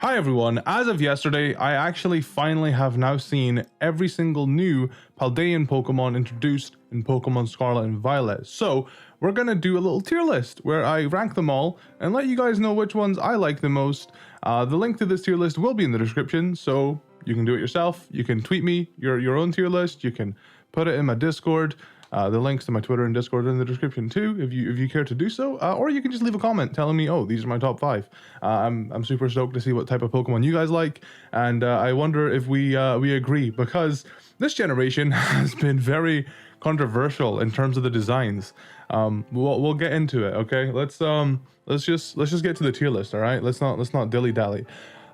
Hi everyone, as of yesterday, I actually finally have now seen every single new Paldean Pokemon introduced in Pokemon Scarlet and Violet. So we're gonna do a little tier list where I rank them all and let you guys know which ones I like the most. The link to this tier list will be in the description, so you can do it yourself. You can tweet me your own tier list. You can put it in my Discord. The links to my Twitter and Discord are in the description too, if you care to do so. Or you can just leave a comment telling me, oh, these are my top 5. I'm super stoked to see what type of Pokemon you guys like, and I wonder if we agree, because this generation has been very controversial in terms of the designs. We'll get into it. Okay, let's just get to the tier list. All right, let's not dilly dally.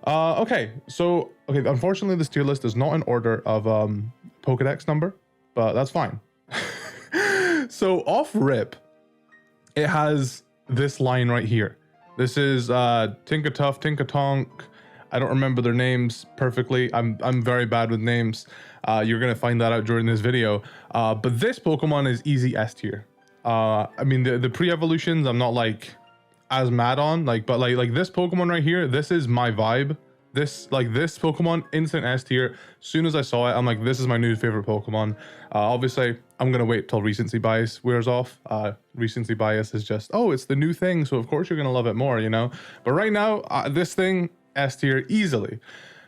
Okay, unfortunately this tier list is not in order of Pokedex number, but that's fine. So off rip, it has this line right here. This is Tinkatuff, Tinkatonk. I don't remember their names perfectly. I'm very bad with names. You're gonna find that out during this video. But this Pokemon is easy S tier. I mean the pre-evolutions I'm not like as mad on, but this Pokemon right here, this is my vibe. This Pokemon, instant S tier. As soon as I saw it, I'm like, this is my new favorite Pokemon. Obviously, I'm gonna wait till recency bias wears off. Recency bias is just, oh, it's the new thing, so of course you're gonna love it more, you know? But right now, this thing, S tier easily.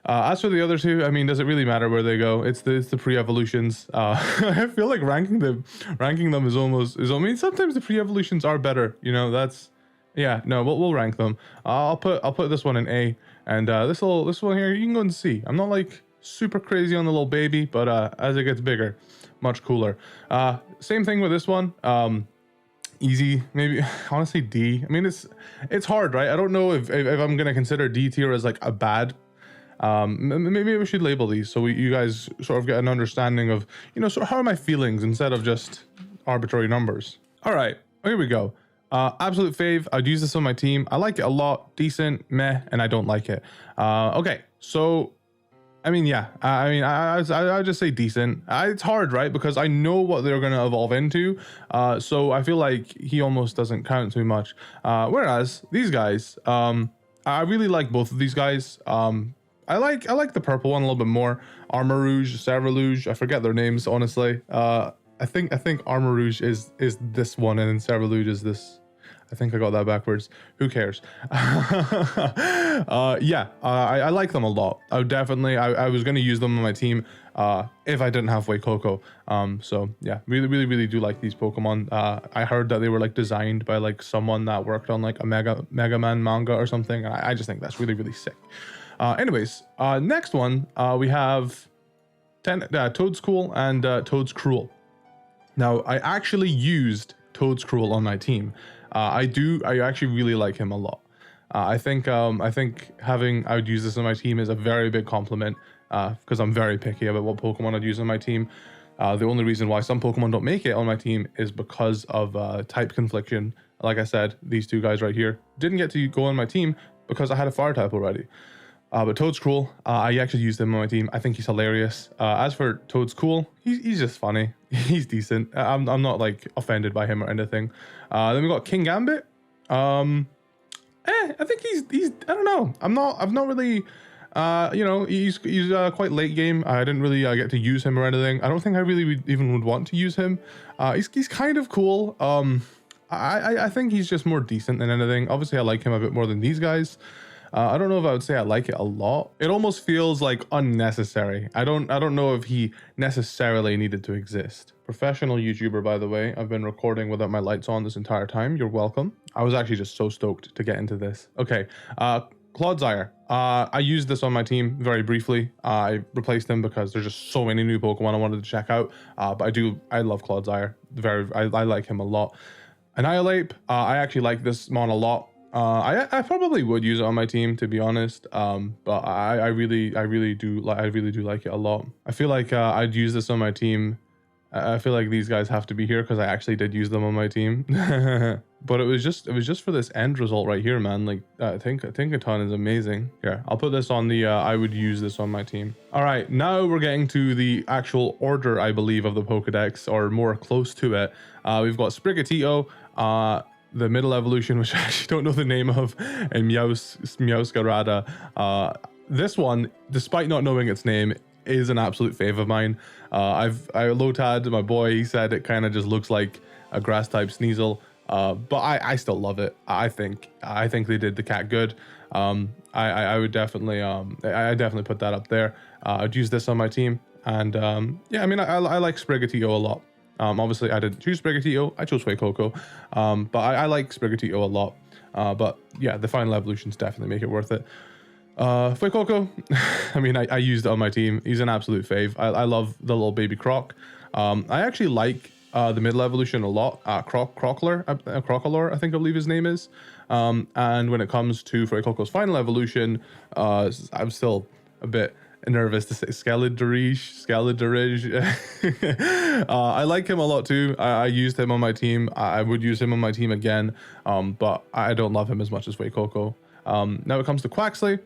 As for the other two, I mean, does it really matter where they go? It's the pre-evolutions. I feel like ranking them is I mean, sometimes the pre-evolutions are better, you know, yeah, no, we'll rank them. I'll put this one in A, and this one here you can go and see. I'm not like super crazy on the little baby, but as it gets bigger, much cooler. Same thing with this one. Easy, maybe honestly D. I mean, it's hard, right? I don't know if I'm gonna consider D tier as like a bad. Maybe we should label these so you guys sort of get an understanding of, you know, so how are my feelings instead of just arbitrary numbers. All right, here we go. Absolute fave. I'd use this on my team. I like it a lot. Decent, meh, and I don't like it. Okay, so I mean, yeah. I just say decent. It's hard, right? Because I know what they're gonna evolve into. So I feel like he almost doesn't count too much. Whereas these guys, I really like both of these guys. I like the purple one a little bit more. Armarouge, Cervaluge. I forget their names, honestly. I think Armarouge is this one, and then Cervaluge is this. I think I got that backwards. Who cares? Yeah, I like them a lot. I was going to use them on my team if I didn't have Coco. So yeah, really do like these Pokemon. I heard that they were like designed by like someone that worked on like a Mega Man manga or something. I just think that's really sick. Anyways, next one, we have Toedscool and Toedscruel. Now, I actually used Toedscruel on my team. I actually really like him a lot. I think I would use this on my team is a very big compliment, because I'm very picky about what Pokemon I'd use on my team. The only reason why some Pokemon don't make it on my team is because of type confliction. Like I said, these two guys right here didn't get to go on my team because I had a fire type already. But Toedscruel, I actually used him on my team. I think he's hilarious. As for Toedscool, he's just funny. He's decent. I'm not like offended by him or anything. Then we got King Gambit. I think he's I don't know. I've not really you know, he's quite late game. I didn't really get to use him or anything. I don't think I really would want to use him. He's kind of cool. I think he's just more decent than anything. Obviously I like him a bit more than these guys. I don't know if I would say I like it a lot. It almost feels like unnecessary. I don't know if he necessarily needed to exist. Professional YouTuber, by the way. I've been recording without my lights on this entire time. You're welcome. I was actually just so stoked to get into this. Okay, Clodsire. I used this on my team very briefly. I replaced him because there's just so many new Pokemon I wanted to check out. But I love Clodsire. I like him a lot. Annihilate. I actually like this mon a lot. I probably would use it on my team, to be honest, but I really do like it a lot. I feel like I'd use this on my team. I feel like these guys have to be here because I actually did use them on my team. But it was just for this end result right here, man. Like I think a ton is amazing. Here, I'll put this on the I would use this on my team. All right, now we're getting to the actual order, I believe, of the Pokedex, or more close to it. We've got Sprigatito, the middle evolution, which I actually don't know the name of, and Meowscarada. This one, despite not knowing its name, is an absolute fave of mine. I Lotad, my boy, he said it kind of just looks like a grass type Sneasel, but I still love it. I think they did the cat good. I would definitely I definitely put that up there. I'd use this on my team, and yeah, I mean I like Sprigatito a lot. Obviously I didn't choose Sprigatito, I chose Fuecoco, but I like Sprigatito a lot. But yeah, the final evolutions definitely make it worth it. Fuecoco, I mean, I used it on my team. He's an absolute fave. I love the little baby croc. I actually like the middle evolution a lot. Crocolor, I believe his name is. And when it comes to Fuecoco's final evolution, I'm still a bit nervous to say Scaladurige. I like him a lot too. I used him on my team. I would use him on my team again, but I don't love him as much as Fuecoco. Now it comes to Quaxley.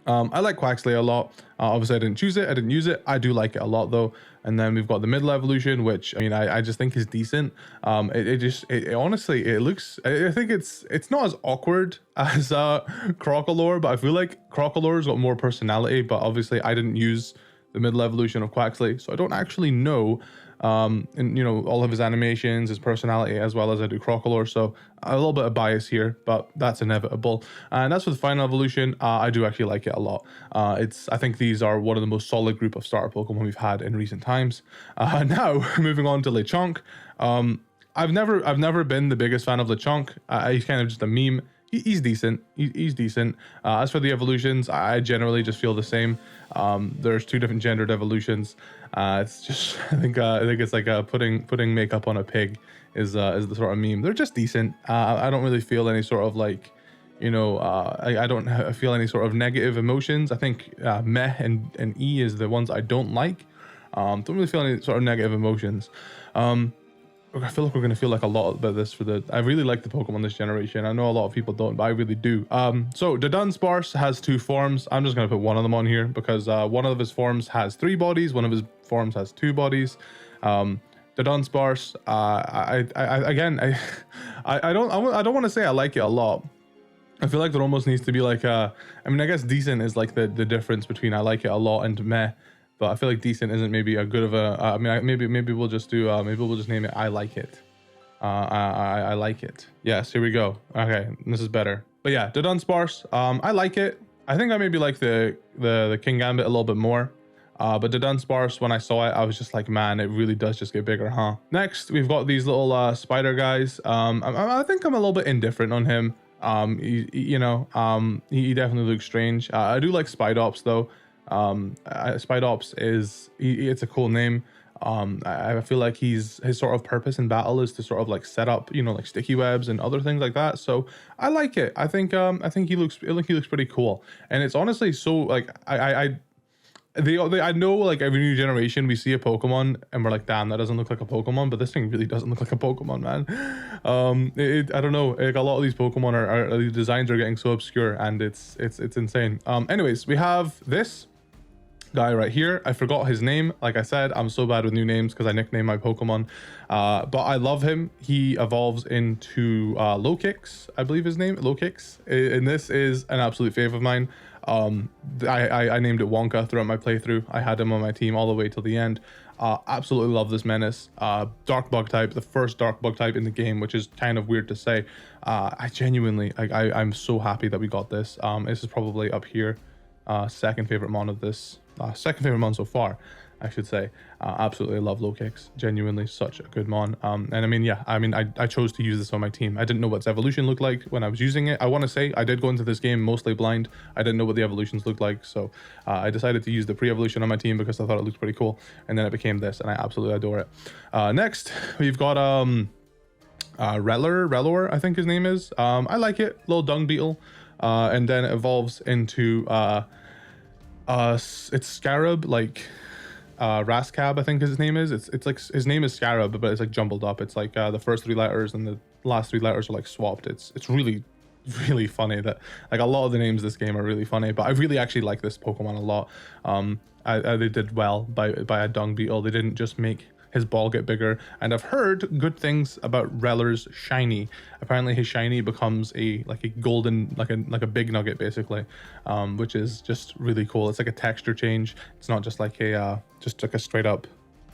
I like Quaxley a lot. Obviously I didn't choose it, I didn't use it. I do like it a lot though. And then we've got the middle evolution, which I mean I just think is decent. It honestly, it looks, I think it's not as awkward as Crocolore, but I feel like Crocolore's got more personality. But obviously I didn't use the middle evolution of Quaxley, so I don't actually know and you know, all of his animations, his personality, as well as I do Crocolore, so a little bit of bias here, but that's inevitable. And as for the final evolution, I do actually like it a lot. I think these are one of the most solid group of starter Pokemon we've had in recent times. Now moving on to Lechonk. I've never been the biggest fan of Lechonk. He's kind of just a meme. He's decent. He's decent. As for the evolutions, I generally just feel the same. There's two different gendered evolutions. It's just I think it's like putting makeup on a pig is the sort of meme. They're just decent. I don't really feel any sort of like, you know, I don't feel any sort of negative emotions. I think meh and E is the ones I don't like. Don't really feel any sort of negative emotions. I feel like we're gonna feel like a lot about this I really like the Pokemon this generation. I know a lot of people don't, but I really do. So the Dunsparce has two forms. I'm just gonna put one of them on here because one of his forms has 3 bodies, one of his forms has 2 bodies. The Dunsparce, I don't want to say I like it a lot. I feel like there almost needs to be like I mean, I guess decent is like the difference between I like it a lot and meh. But I feel like decent isn't maybe a good of a. I mean, maybe we'll just do. Maybe we'll just name it. I like it. I like it. Yes, here we go. Okay, this is better. But yeah, the Dunsparce. I like it. I think I maybe like the King Gambit a little bit more. But the Dunsparce, when I saw it, I was just like, man, it really does just get bigger, huh? Next, we've got these little spider guys. I think I'm a little bit indifferent on him. He definitely looks strange. I do like Spidops though. Spidops it's a cool name. I feel like his sort of purpose in battle is to sort of like set up, you know, like sticky webs and other things like that. So I like it. I think he looks pretty cool. And it's honestly so like I know like every new generation we see a Pokemon and we're like, damn, that doesn't look like a Pokemon, but this thing really doesn't look like a Pokemon, man. I don't know, like a lot of these Pokemon the designs are getting so obscure and it's insane. Anyways, we have this guy right here. I forgot his name. Like I said, I'm so bad with new names because I nickname my Pokemon. But I love him. He evolves into Lokix, I believe his name, Lokix. And this is an absolute fave of mine. I named it Wonka throughout my playthrough. I had him on my team all the way till the end. Absolutely love this menace. Dark bug type, the first dark bug type in the game, which is kind of weird to say. I genuinely, I'm so happy that we got this. This is probably up here. Second favorite mon of this. Second favorite mon so far, I should say. Absolutely love Lokix. Genuinely such a good mon. And I mean, yeah, I chose to use this on my team. I didn't know what its evolution looked like when I was using it. I want to say I did go into this game mostly blind. I didn't know what the evolutions looked like. So I decided to use the pre-evolution on my team because I thought it looked pretty cool. And then it became this and I absolutely adore it. Next, we've got Rellor, I think his name is. I like it. Little dung beetle. And then it evolves into it's Scarab, like Rascab, I think his name is. It's like his name is Scarab, but it's like jumbled up. It's like the first 3 letters and the last 3 letters are like swapped. It's really funny that like a lot of the names of this game are really funny, but I really actually like this Pokemon a lot. They did well by a dung beetle. They didn't just make his ball get bigger. And I've heard good things about Reller's shiny. Apparently his shiny becomes a golden, like a big nugget basically, which is just really cool. It's like a texture change. It's not just like a straight up,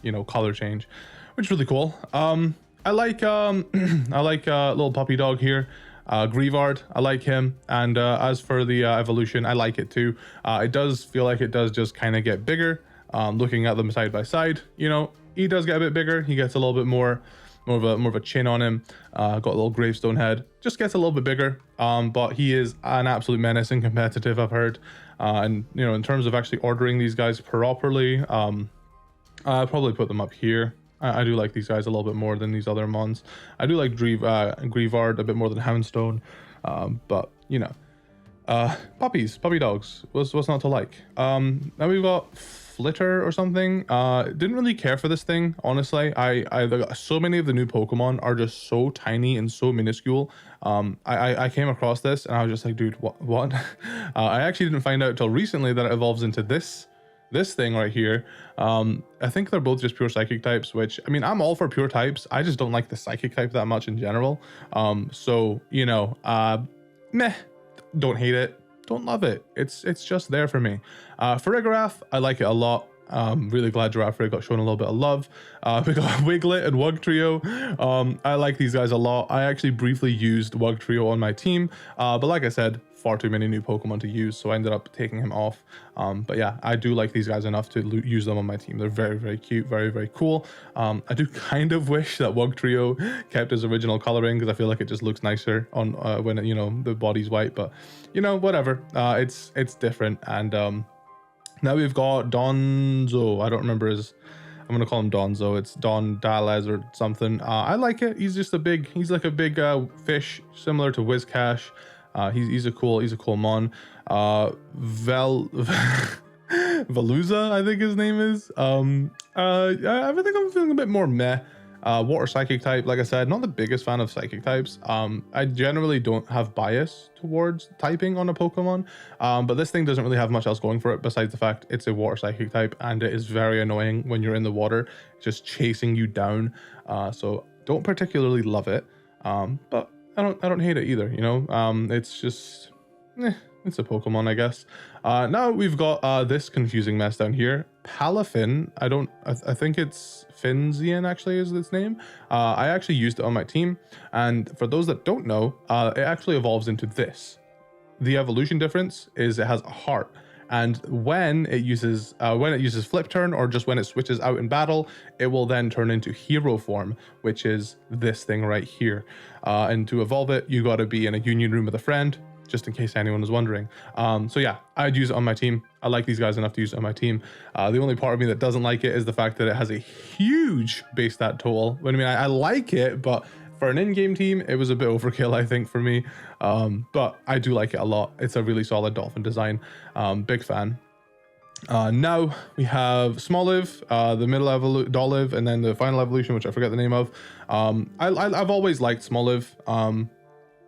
you know, color change, which is really cool. I like I like little puppy dog here. Grievard, I like him. And as for the evolution, I like it too. It does feel like it does just kind of get bigger. Looking at them side by side, you know, he does get a bit bigger. He gets a little bit more of a chin on him. Got a little gravestone head. Just gets a little bit bigger. But he is an absolute menace and competitive, I've heard. And you know, in terms of actually ordering these guys properly, I'll probably put them up here. I do like these guys a little bit more than these other mons. I do like Grievard a bit more than Houndstone, but you know, puppy dogs. What's not to like? Now we've got Flitter or something. Didn't really care for this thing, honestly. So many of the new Pokemon are just so tiny and so minuscule. I came across this and I was just like, dude, what? I actually didn't find out until recently that it evolves into this thing right here. I think they're both just pure psychic types, which, I mean, I'm all for pure types. I just don't like the psychic type that much in general. So, you know, meh, don't hate it, don't love it. It's just there for me. For Farigiraf, I like it a lot. Really glad Giraffre got shown a little bit of love. We got Wiglet and Wugtrio. I like these guys a lot. I actually briefly used Wugtrio on my team, but like I said, far too many new Pokemon to use, so I ended up taking him off. But yeah, I do like these guys enough to use them on my team. They're very, very cute, very, very cool. I do kind of wish that Wugtrio kept his original coloring, because I feel like it just looks nicer on when it, you know, the body's white. But you know, whatever. It's different. And now we've got Donzo. I don't remember his. I'm gonna call him Donzo. It's Don Dalez or something. I like it. He's just he's like a big fish, similar to Whiscash. He's a cool mon. Veluza, I think his name is. I think I'm feeling a bit more meh. Water psychic type, like I said, not the biggest fan of psychic types. I generally don't have bias towards typing on a Pokemon, but this thing doesn't really have much else going for it besides the fact it's a water psychic type, and it is very annoying when you're in the water, just chasing you down. So don't particularly love it, but I don't hate it either, you know. It's just it's a Pokemon, I guess. Now we've got this confusing mess down here. Palafin. I think it's Finzian actually is its name. I actually used it on my team, and for those that don't know, it actually evolves into this. The evolution difference is it has a heart, and when it uses flip turn, or just when it switches out in battle, it will then turn into hero form, which is this thing right here. And to evolve it, you got to be in a union room with a friend, just in case anyone was wondering. So yeah, I'd use it on my team. I like these guys enough to use it on my team. The only part of me that doesn't like it is the fact that it has a huge base stat total. I mean, I like it, but for an in-game team, it was a bit overkill, I think, for me. But I do like it a lot. It's a really solid dolphin design. Big fan. Now we have Smoliv, the middle Dolive, and then the final evolution, which I forget the name of. I've always liked Smoliv.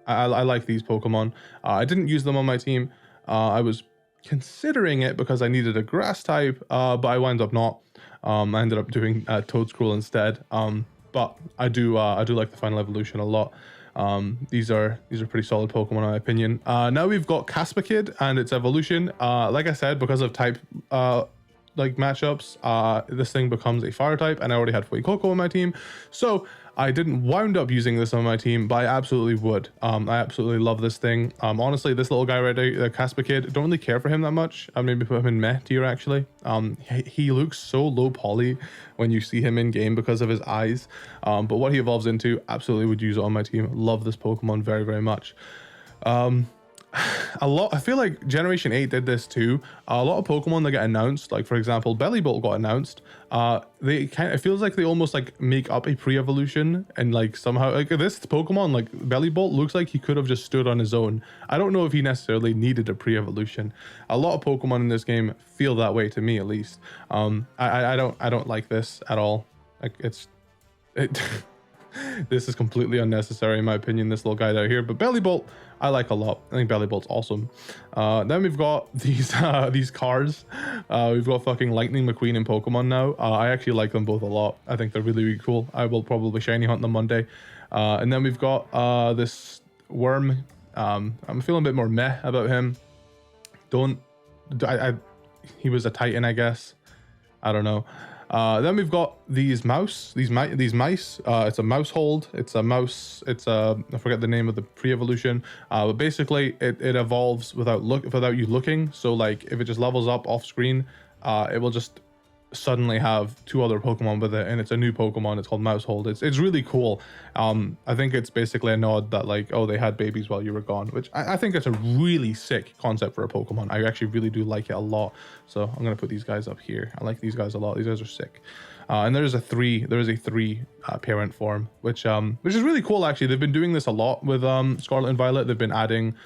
I like these Pokemon. I didn't use them on my team. I was considering it because I needed a grass type, but I wound up not. I ended up doing Toedscruel instead. But I do like the final evolution a lot. These are pretty solid Pokemon in my opinion. Now we've got Caspakid and its evolution. Like I said, because of type like matchups, this thing becomes a fire type, and I already had Fuecoco on my team, so I didn't wound up using this on my team, but I absolutely would. I absolutely love this thing. Honestly, this little guy right there, Caspakid, don't really care for him that much. I maybe put him in meh tier actually. He looks so low poly when you see him in game because of his eyes. But what he evolves into, absolutely would use it on my team. Love this Pokemon very, very much. I feel like Generation 8 did this too. A lot of Pokemon that get announced, like for example Bellibolt got announced, it feels like they almost like make up a pre-evolution, and like somehow like this Pokemon, like Bellibolt, looks like he could have just stood on his own. I don't know if he necessarily needed a pre-evolution. A lot of Pokemon in this game feel that way to me, at least. I don't like this at all. Like it This is completely unnecessary in my opinion, this little guy down here. But Belly Bolt, I like a lot. I think Belly Bolt's awesome. Then we've got these cars. We've got fucking Lightning McQueen in Pokemon now. I actually like them both a lot. I think they're really, really cool. I will probably shiny hunt them one day. And then we've got this worm. I'm feeling a bit more meh about him. He was a Titan, I guess. I don't know. Then we've got these mice. It's a mouse hold. It's a mouse. I forget the name of the pre-evolution. But basically, it evolves without you looking. So like, if it just levels up off screen, it will just suddenly have 2 other Pokemon with it, and it's a new Pokemon. It's called Mousehold. It's really cool. I think it's basically a nod that like, oh, they had babies while you were gone, which I think it's a really sick concept for a Pokemon. I actually really do like it a lot. So I'm gonna put these guys up here. I like these guys a lot. These guys are sick. And there is a 3 parent form, which is really cool. Actually, they've been doing this a lot with Scarlet and Violet. They've been adding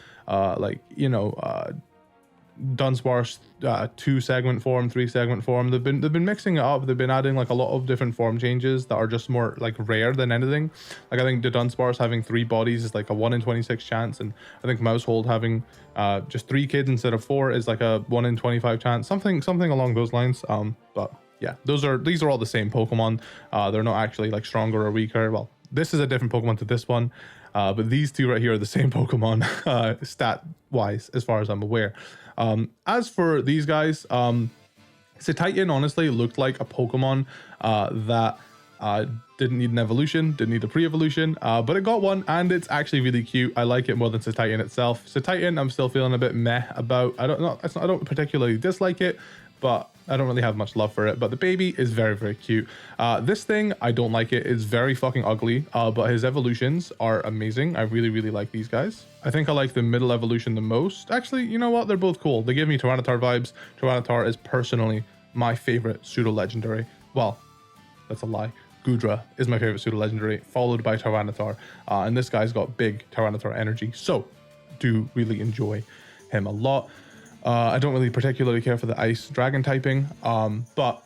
Dunsparce 2-segment form, 3-segment form. They've been mixing it up. They've been adding like a lot of different form changes that are just more like rare than anything. Like I think the Dunsparce having 3 bodies is like a 1 in 26 chance, and I think Mousehold having just 3 kids instead of 4 is like a 1 in 25 chance, something along those lines. But yeah, these are all the same Pokemon. They're not actually like stronger or weaker. Well, this is a different Pokemon to this one. But these 2 right here are the same Pokemon stat wise, as far as I'm aware. As for these guys, Titan honestly looked like a Pokemon that didn't need an evolution, didn't need a pre-evolution, but it got one, and it's actually really cute. I like it more than Titan itself. Titan, I'm still feeling a bit meh about. I don't particularly dislike it, but I don't really have much love for it. But the baby is very, very cute. This thing, I don't like it. It's very fucking ugly, but his evolutions are amazing. I really, really like these guys. I think I like the middle evolution the most. Actually, you know what? They're both cool. They give me Tyranitar vibes. Tyranitar is personally my favorite pseudo-legendary. Well, that's a lie. Goodra is my favorite pseudo-legendary, followed by Tyranitar. And this guy's got big Tyranitar energy. So, do really enjoy him a lot. I don't really particularly care for the ice dragon typing, but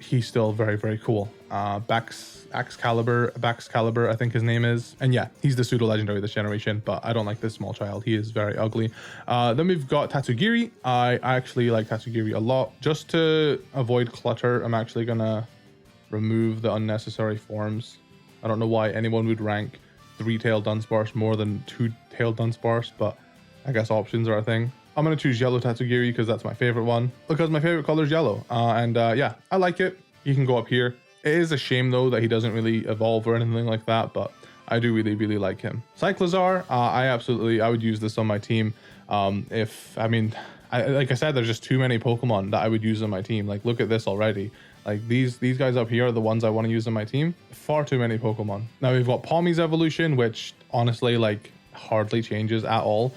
he's still very, very cool. Baxcalibur, I think his name is. And yeah, he's the pseudo-legendary this generation, but I don't like this small child. He is very ugly. Then we've got Tatsugiri. I actually like Tatsugiri a lot. Just to avoid clutter, I'm actually gonna remove the unnecessary forms. I don't know why anyone would rank 3-tailed Dunsparce more than 2-tailed Dunsparce, but I guess options are a thing. I'm going to choose yellow Tatsugiri because that's my favorite one, because my favorite color is yellow. Yeah, I like it. He can go up here. It is a shame though that he doesn't really evolve or anything like that, but I do really, really like him. Cyclizar, I would use this on my team. Like I said, there's just too many Pokemon that I would use on my team. Like, look at this already. Like these guys up here are the ones I want to use on my team. Far too many Pokemon. Now we've got Palmy's evolution, which honestly like hardly changes at all.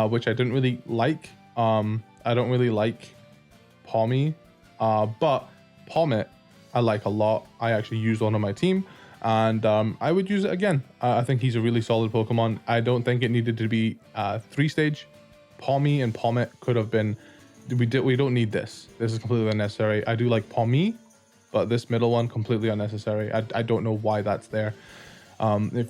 Which I didn't really like. I don't really like Palmy, but Palmet I like a lot. I actually used one on my team, and I would use it again. I think he's a really solid Pokemon. I don't think it needed to be 3-stage. Palmy and Palmet could have been. We don't need this. This is completely unnecessary. I do like Palmy, but this middle one completely unnecessary. I don't know why that's there. I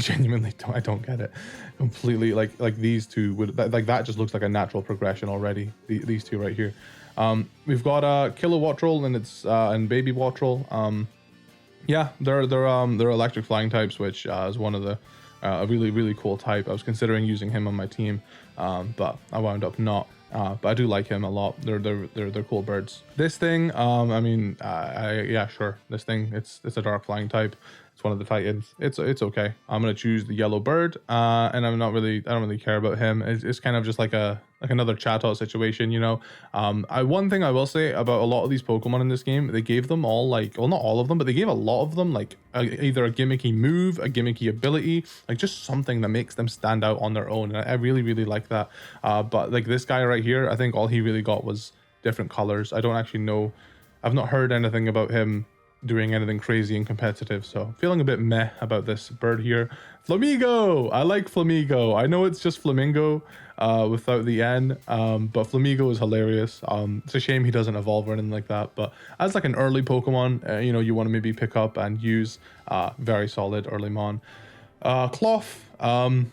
genuinely don't get it completely. Like these 2 would like that just looks like a natural progression already. These 2 right here. We've got Killer Wattrel and it's and Baby Wattrel. Yeah, they're electric flying types, which is one of the a really, really cool type. I was considering using him on my team, but I wound up not. But I do like him a lot. They're cool birds. This thing, yeah, sure. This thing, it's a dark flying type. It's one of the Titans. It's okay. I'm gonna choose the yellow bird, and I don't really care about him. It's kind of just like another Chatot situation, you know. One thing I will say about a lot of these Pokemon in this game, they gave them all like, well, not all of them, but they gave a lot of them like either a gimmicky move, a gimmicky ability, like just something that makes them stand out on their own. And I really, really like that. But like this guy right here, I think all he really got was different colors. I don't actually know. I've not heard anything about him doing anything crazy and competitive. So feeling a bit meh about this bird here. Flamigo! I like Flamigo. I know it's just Flamingo without the N, but Flamigo is hilarious. It's a shame he doesn't evolve or anything like that, but as like an early Pokemon, you know, you want to maybe pick up and use, very solid early mon. Cloth, I'm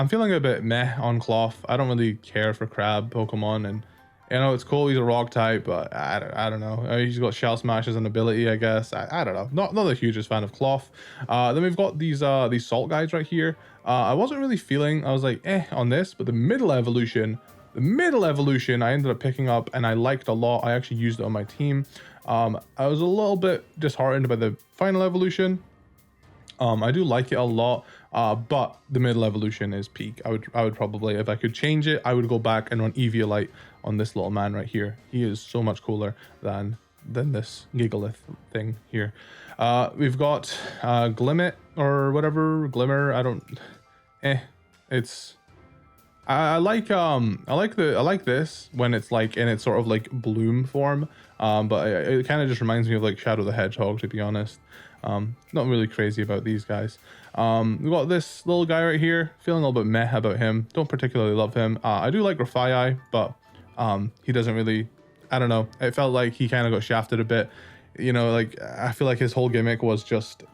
feeling a bit meh on Cloth. I don't really care for crab Pokemon, and you know, it's cool he's a rock type, but I don't know. He's got Shell Smash as an ability, I guess. I don't know. Not the hugest fan of Cloth. Then we've got these salt guys right here. I wasn't really feeling, I was like, on this, but the middle evolution I ended up picking up and I liked a lot. I actually used it on my team. I was a little bit disheartened by the final evolution. I do like it a lot, but the middle evolution is peak. I would probably, if I could change it, I would go back and run Eviolite on this little man right here. He is so much cooler than this Gigalith thing here. We've got Glimmet or whatever, Glimmer. I don't. It's. I like this when it's like in its sort of like bloom form. But it kind of just reminds me of like Shadow the Hedgehog, to be honest. Not really crazy about these guys. We've got this little guy right here, feeling a little bit meh about him. Don't particularly love him. I do like Grafaiai, but he doesn't really, I don't know. It felt like he kind of got shafted a bit. You know, like I feel like his whole gimmick was just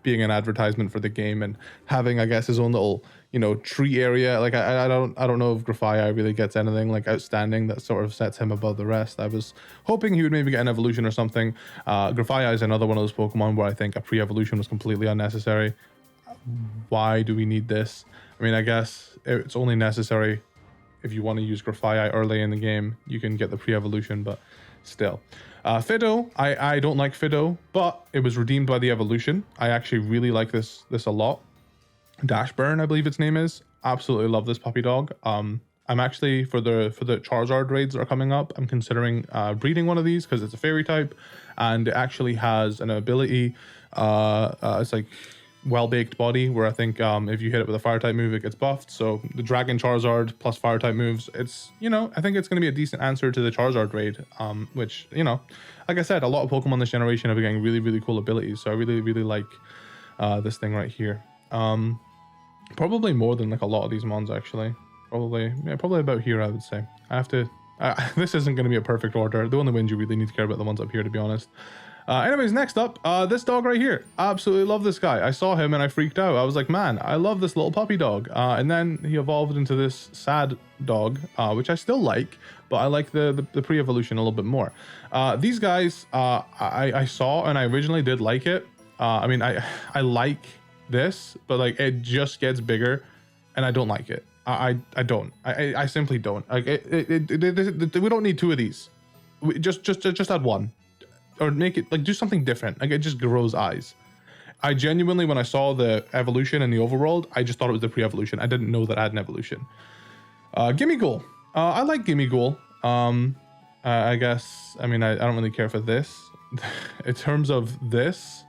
being an advertisement for the game and having, I guess, his own little, you know, tree area. Like I don't know if Grafaiai really gets anything like outstanding that sort of sets him above the rest. I was hoping he would maybe get an evolution or something. Grafaiai is another one of those Pokemon where I think a pre-evolution was completely unnecessary. Why do we need this? I mean, I guess it's only necessary if you want to use Grafaiai early in the game. You can get the pre-evolution, but still. Fidough, I don't like Fidough, but it was redeemed by the evolution. I actually really like this a lot. Dashburn, I believe its name is. Absolutely love this puppy dog. I'm actually, for the Charizard raids that are coming up, I'm considering breeding one of these because it's a fairy type and it actually has an ability. It's like well-baked body where I think if you hit it with a fire type move, it gets buffed. So the Dragon Charizard plus fire type moves, it's, you know, I think it's going to be a decent answer to the Charizard raid, which, you know, like I said, a lot of Pokemon this generation have been getting really, really cool abilities. So I really, really like this thing right here. Probably more than like a lot of these mons actually. Probably about here, I would say. I have to, this isn't going to be a perfect order. The only ones you really need to care about the ones up here, to be honest. Anyways, next up, this dog right here. Absolutely love this guy. I saw him and I freaked out. I was like, man, I love this little puppy dog. And then he evolved into this sad dog, which I still like, but I like the pre-evolution a little bit more. These guys, I saw and I originally did like it. I mean, I like this, but like it just gets bigger and I don't like it. I don't. I simply don't. Like we don't need two of these. We just add one. Or make it, like, do something different. Like, it just grows eyes. I genuinely, when I saw the evolution in the overworld, I just thought it was the pre-evolution. I didn't know that I had an evolution. Gimmighoul. I like Gimmighoul. I guess, I mean, I don't really care for this. In terms of this,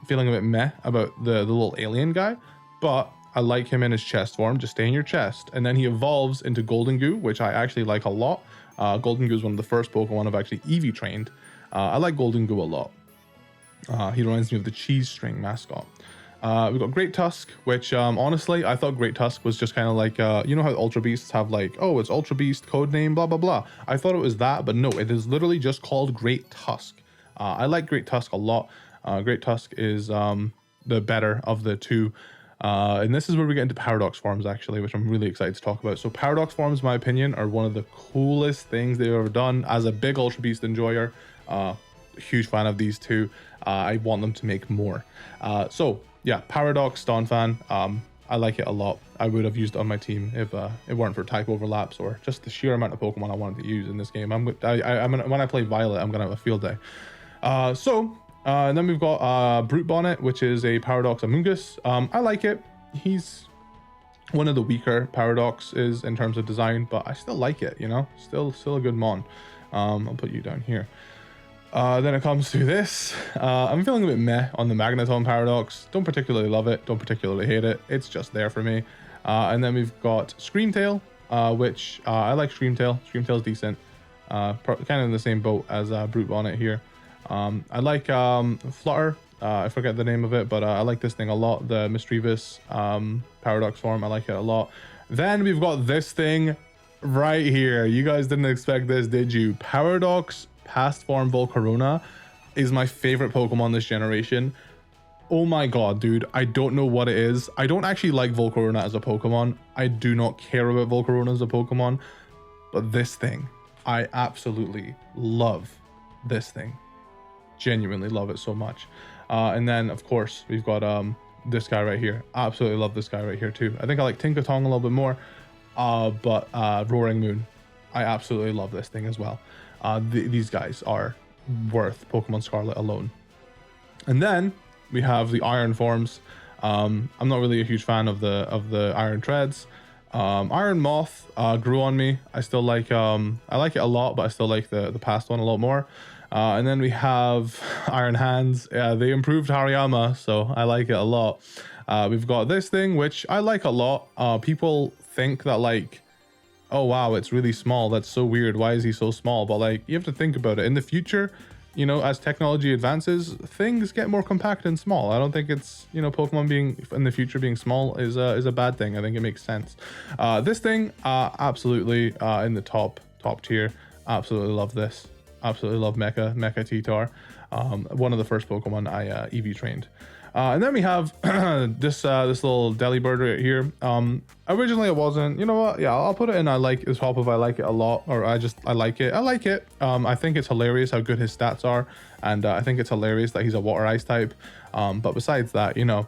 feeling a bit meh about the little alien guy, but I like him in his chest form. Just stay in your chest. And then he evolves into Golden Goo, which I actually like a lot. Golden Goo is one of the first Pokemon I've actually Eevee trained. I like Golden Goo a lot. He reminds me of the cheese string mascot. We've got Great Tusk, which honestly, I thought Great Tusk was just kind of like, you know how Ultra Beasts have like, oh, it's Ultra Beast codename, blah, blah, blah. I thought it was that, but no, it is literally just called Great Tusk. I like Great Tusk a lot. Great Tusk is the better of the two. And this is where we get into Paradox forms, actually, which I'm really excited to talk about. So Paradox forms, in my opinion, are one of the coolest things they've ever done. As a big Ultra Beast enjoyer, huge fan of these two. I want them to make more. So yeah, Paradox Donphan. I like it a lot. I would have used it on my team if it weren't for type overlaps or just the sheer amount of Pokemon I wanted to use in this game. When I play Violet, I'm gonna have a field day. And then we've got Brute Bonnet, which is a Paradox Amoonguss. I like it. He's one of the weaker Paradoxes in terms of design, but I still like it, you know? Still a good mon. I'll put you down here. Then it comes to this. I'm feeling a bit meh on the Magneton Paradox. Don't particularly love it. Don't particularly hate it. It's just there for me. And then we've got Screamtail, which I like Screamtail. Screamtail's decent. Kind of in the same boat as Brute Bonnet here. I like Flutter. I forget the name of it, but I like this thing a lot. The Mischievous Paradox form, I like it a lot. Then we've got this thing right here. You guys didn't expect this, did you? Paradox Past Form Volcarona is my favorite Pokemon this generation. Oh my god, dude. I don't know what it is. I don't actually like Volcarona as a Pokemon. I do not care about Volcarona as a Pokemon. But this thing, I absolutely love this thing. Genuinely love it so much. And then, of course, we've got this guy right here. Absolutely love this guy right here, too. I think I like Tinkatong a little bit more. But Roaring Moon, I absolutely love this thing as well. These guys are worth Pokemon Scarlet alone. And then we have the Iron forms. I'm not really a huge fan of the Iron Treads. Iron Moth grew on me. I still like I like it a lot, but I still like the past one a lot more. And then we have Iron Hands. They improved Hariyama, so I like it a lot. We've got this thing, which I like a lot. People think that like, oh wow, it's really small. That's so weird. Why is he so small? But like, you have to think about it. In the future, you know, as technology advances, things get more compact and small. I don't think it's, you know, Pokemon being in the future being small is a bad thing. I think it makes sense. This thing, absolutely in the top tier. Absolutely love this. Absolutely love Mecha T-Tar. One of the first Pokemon I EV trained. And then we have this little Delibird right here. Originally it wasn't, you know what? Yeah, I'll put it in I like the top of I like it a lot, or I like it. I like it. I think it's hilarious how good his stats are, and I think it's hilarious that he's a water ice type. But besides that, you know,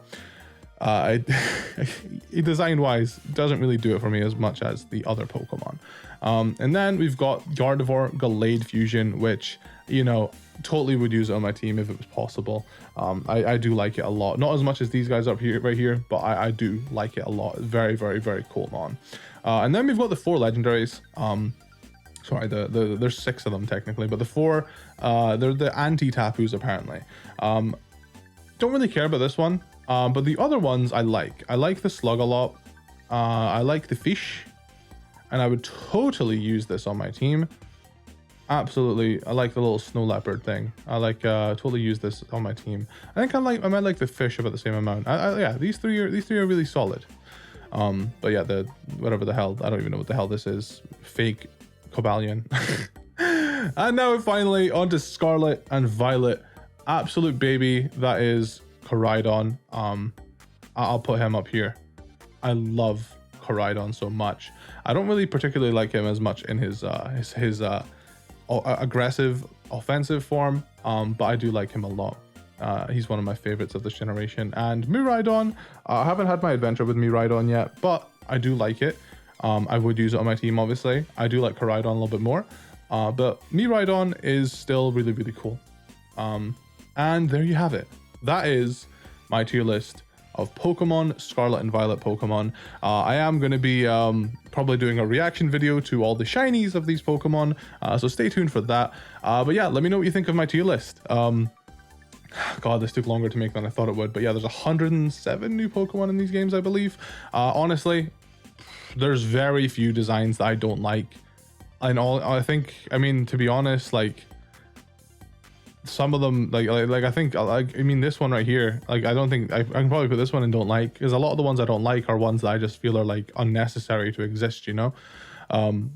design wise doesn't really do it for me as much as the other Pokemon. And then we've got Gardevoir Gallade Fusion, which, you know, totally would use it on my team if it was possible. I do like it a lot, not as much as these guys up here right here, but I do like it a lot. Very, very, very cool mon. And then we've got the 4 legendaries. Sorry, there's 6 of them technically, but the 4 they're the anti-Tapus apparently. Don't really care about this one, but the other ones I like the Slug a lot. I like the Fish, and I would totally use this on my team. Absolutely, I like the little snow leopard thing. I like totally use this on my team. I think I might like the Fish about the same amount. Yeah, these three are really solid. But yeah, the whatever the hell, I don't even know what the hell this is. Fake Cobalion. And now finally onto Scarlet and Violet. Absolute baby, that is Koraidon. I'll put him up here. I love Koraidon so much. I don't really particularly like him as much in his aggressive offensive form, but I do like him a lot. He's one of my favorites of this generation. And Miraidon, I haven't had my adventure with Miraidon yet, but I do like it. I would use it on my team, obviously. I do like Koraidon a little bit more, but Miraidon is still really, really cool. And there you have it. That is my tier list of Pokemon, Scarlet and Violet Pokemon. I am going to be probably doing a reaction video to all the shinies of these Pokemon, so stay tuned for that. But yeah, let me know what you think of my tier list. God, this took longer to make than I thought it would, but yeah, there's 107 new Pokemon in these games, I believe. Honestly, there's very few designs that I don't like. And I think, I mean, to be honest, like, some of them like I think I mean this one right here, like I don't think I can probably put this one and don't like, because a lot of the ones I don't like are ones that I just feel are like unnecessary to exist, you know.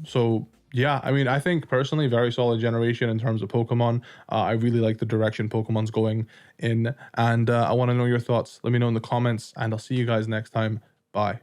So yeah, I mean, I think personally very solid generation in terms of Pokemon. I really like the direction Pokemon's going in, and I want to know your thoughts. Let me know in the comments, and I'll see you guys next time. Bye.